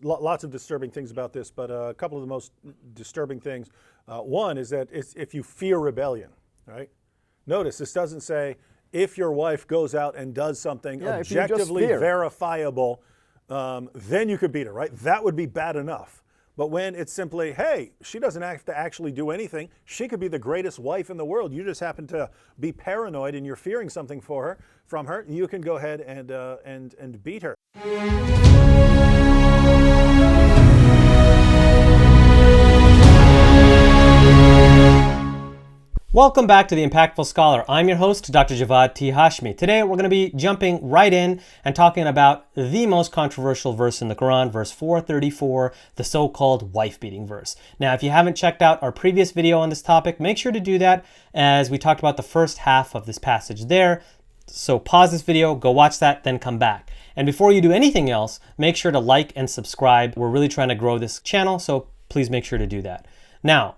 Lots of disturbing things about this, but a couple of the most disturbing things. One is that it's if you fear rebellion, right? Notice this doesn't say if your wife goes out and does something objectively verifiable, then you could beat her, right? That would be bad enough. But when it's simply, hey, she doesn't have to actually do anything. She could be the greatest wife in the world. You just happen to be paranoid and you're fearing something from her. You can go ahead and beat her. Welcome back to The Impactful Scholar. I'm your host, Dr. Javad T. Hashmi. Today we're going to be jumping right in and talking about the most controversial verse in the Quran, verse 434, the so-called wife-beating verse. Now, if you haven't checked out our previous video on this topic, make sure to do that as we talked about the first half of this passage there. So pause this video, go watch that, then come back. And before you do anything else, make sure to like and subscribe. We're really trying to grow this channel, so please make sure to do that. Now,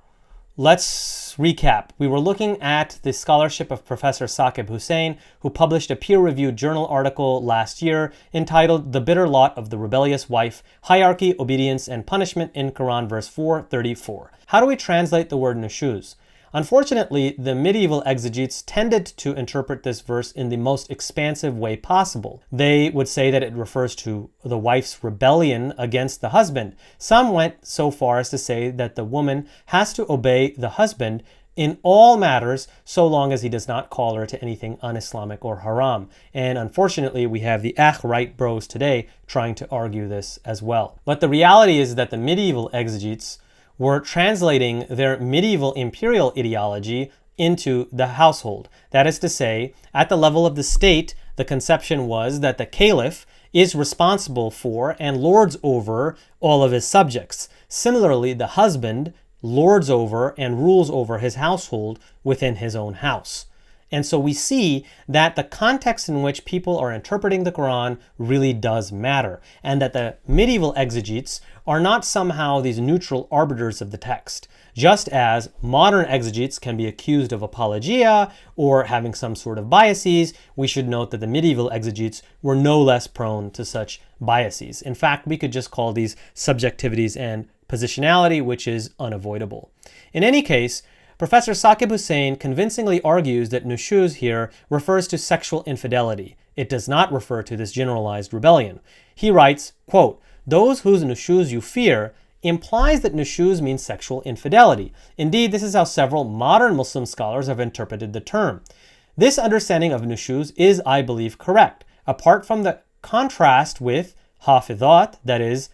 let's recap. We were looking at the scholarship of Professor Saqib Hussain, who published a peer-reviewed journal article last year entitled The Bitter Lot of the Rebellious Wife, Hierarchy, Obedience, and Punishment in Quran, verse 434. How do we translate the word nushūz? Unfortunately, the medieval exegetes tended to interpret this verse in the most expansive way possible. They would say that it refers to the wife's rebellion against the husband. Some went so far as to say that the woman has to obey the husband in all matters so long as he does not call her to anything un-Islamic or haram. And unfortunately, we have the right bros today trying to argue this as well. But the reality is that the medieval exegetes were translating their medieval imperial ideology into the household. That is to say, at the level of the state, the conception was that the caliph is responsible for and lords over all of his subjects. Similarly, the husband lords over and rules over his household within his own house. And so we see that the context in which people are interpreting the Quran really does matter, and that the medieval exegetes are not somehow these neutral arbiters of the text. Just as modern exegetes can be accused of apologia or having some sort of biases, we should note that the medieval exegetes were no less prone to such biases. In fact, we could just call these subjectivities and positionality, which is unavoidable. In any case, Professor Saqib Hussain convincingly argues that nushūz here refers to sexual infidelity. It does not refer to this generalized rebellion. He writes, quote, "Those whose nushūz you fear implies that nushūz means sexual infidelity. Indeed, this is how several modern Muslim scholars have interpreted the term. This understanding of nushūz is, I believe, correct, apart from the contrast with hafidhat, that is,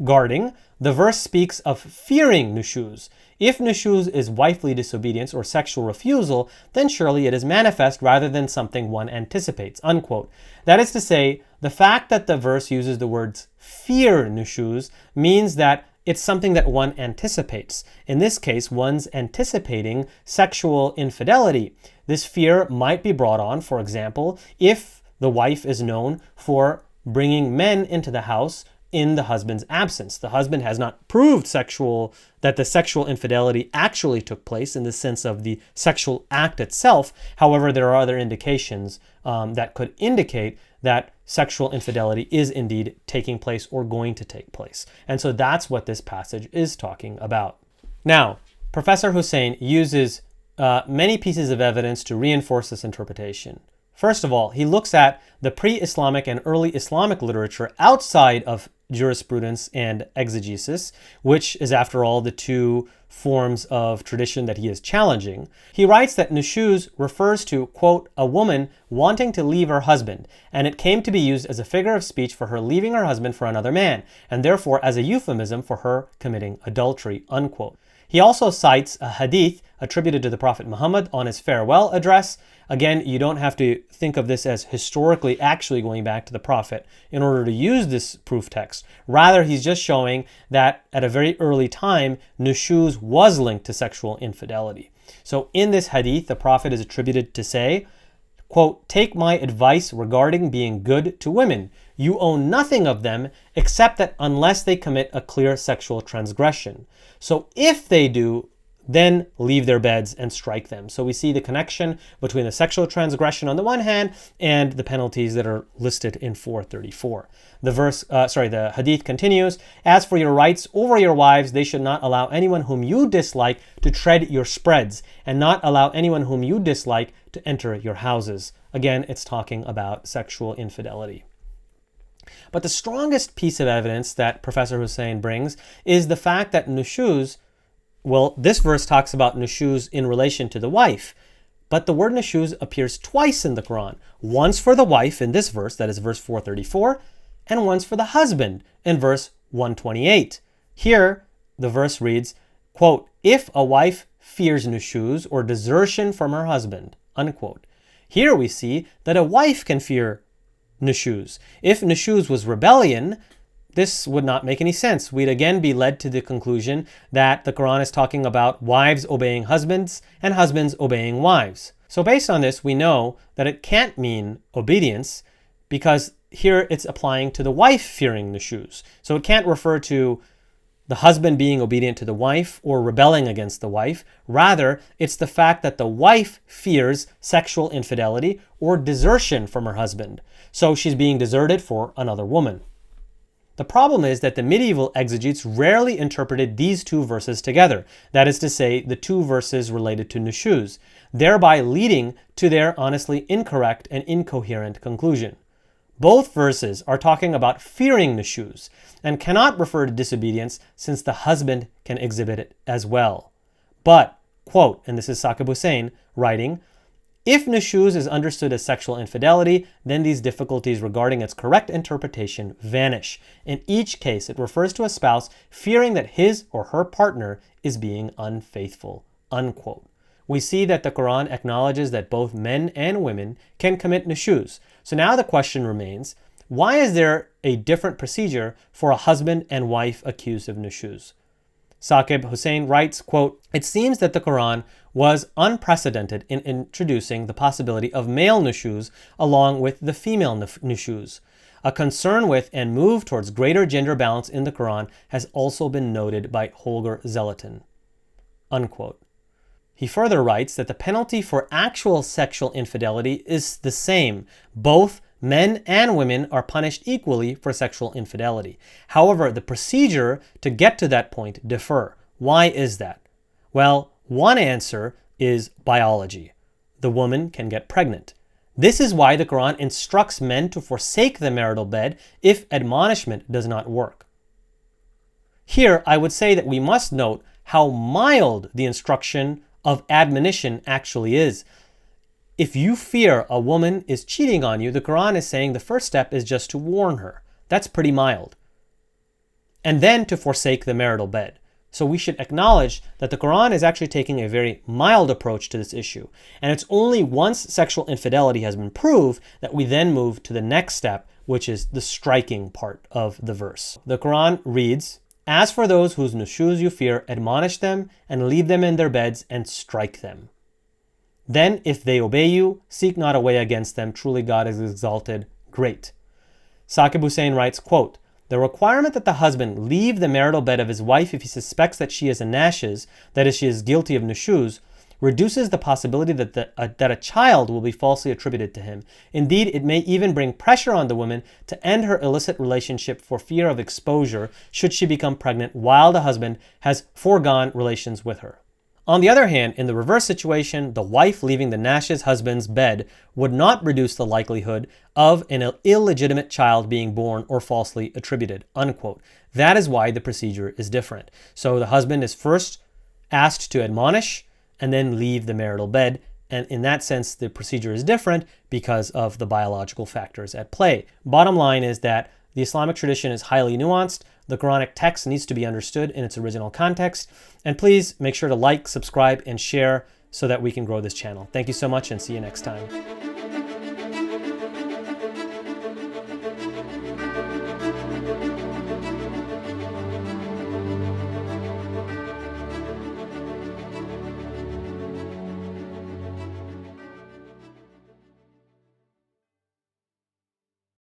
guarding. The verse speaks of fearing nushūz. If nushūz is wifely disobedience or sexual refusal, then surely it is manifest rather than something one anticipates," unquote. That is to say, the fact that the verse uses the words fear nushūz means that it's something that one anticipates. In this case, one's anticipating sexual infidelity. This fear might be brought on, for example, if the wife is known for bringing men into the house in the husband's absence. The husband has not proved that the sexual infidelity actually took place in the sense of the sexual act itself. However, there are other indications that could indicate that sexual infidelity is indeed taking place or going to take place. And so that's what this passage is talking about. Now, Professor Hussain uses many pieces of evidence to reinforce this interpretation. First of all, he looks at the pre-Islamic and early Islamic literature outside of jurisprudence and exegesis, which is, after all, the two forms of tradition that he is challenging. He writes that nushūz refers to, quote, a woman wanting to leave her husband, and it came to be used as a figure of speech for her leaving her husband for another man, and therefore as a euphemism for her committing adultery, unquote. He also cites a hadith attributed to the Prophet Muhammad on his farewell address. Again, you don't have to think of this as historically actually going back to the Prophet in order to use this proof text. Rather, he's just showing that at a very early time, nushūz was linked to sexual infidelity. So in this hadith, the Prophet is attributed to say, quote, "Take my advice regarding being good to women. You own nothing of them except that unless they commit a clear sexual transgression. So if they do then leave their beds and strike them. So we see the connection between the sexual transgression on the one hand and the penalties that are listed in 434. The hadith continues, "As for your rights over your wives, they should not allow anyone whom you dislike to tread your spreads, and not allow anyone whom you dislike to enter your houses." Again, it's talking about sexual infidelity. But the strongest piece of evidence that Professor Hussein brings is the fact that nushūz, well, this verse talks about nushūz in relation to the wife, but the word nushūz appears twice in the Quran. Once for the wife in this verse, that is verse 434, and once for the husband in verse 128. Here, the verse reads, quote, "If a wife fears nushūz or desertion from her husband," unquote. Here we see that a wife can fear nushūz. If nushūz was rebellion, this would not make any sense. We'd again be led to the conclusion that the Quran is talking about wives obeying husbands and husbands obeying wives. So based on this, we know that it can't mean obedience because here it's applying to the wife fearing nushūz. So it can't refer to the husband being obedient to the wife or rebelling against the wife. Rather, it's the fact that the wife fears sexual infidelity or desertion from her husband. So she's being deserted for another woman. The problem is that the medieval exegetes rarely interpreted these two verses together, that is to say, the two verses related to nushūz, thereby leading to their honestly incorrect and incoherent conclusion. Both verses are talking about fearing nushūz and cannot refer to disobedience since the husband can exhibit it as well. But, quote, and this is Saqib Hussein writing, "If nushūz is understood as sexual infidelity, then these difficulties regarding its correct interpretation vanish. In each case, it refers to a spouse fearing that his or her partner is being unfaithful," unquote. We see that the Quran acknowledges that both men and women can commit nushūz. So now the question remains, why is there a different procedure for a husband and wife accused of nushūz? Saqib Hussein writes, quote, "It seems that the Quran was unprecedented in introducing the possibility of male nushūz along with the female nushūz. A concern with and move towards greater gender balance in the Quran has also been noted by Holger Zelatin," unquote. He further writes that the penalty for actual sexual infidelity is the same. Both men and women are punished equally for sexual infidelity. However, the procedure to get to that point differ. Why is that? Well, one answer is biology. The woman can get pregnant. This is why the Quran instructs men to forsake the marital bed if admonishment does not work. Here, I would say that we must note how mild the instruction of admonition actually is. If you fear a woman is cheating on you, the Quran is saying the first step is just to warn her. That's pretty mild. And then to forsake the marital bed. So we should acknowledge that the Quran is actually taking a very mild approach to this issue. And it's only once sexual infidelity has been proved that we then move to the next step, which is the striking part of the verse. The Quran reads, "As for those whose nushūz you fear, admonish them and leave them in their beds and strike them. Then if they obey you, seek not a way against them. Truly God is exalted. Great." Saqib Hussein writes, quote, "The requirement that the husband leave the marital bed of his wife if he suspects that she is a nushūz, that is, she is guilty of nushūz, reduces the possibility that a child will be falsely attributed to him. Indeed, it may even bring pressure on the woman to end her illicit relationship for fear of exposure should she become pregnant while the husband has foregone relations with her. On the other hand, in the reverse situation, the wife leaving the nushūz husband's bed would not reduce the likelihood of an illegitimate child being born or falsely attributed," unquote. That is why the procedure is different. So the husband is first asked to admonish and then leave the marital bed. And in that sense, the procedure is different because of the biological factors at play. Bottom line is that the Islamic tradition is highly nuanced. The Quranic text needs to be understood in its original context. And please make sure to like, subscribe, and share so that we can grow this channel. Thank you so much and see you next time.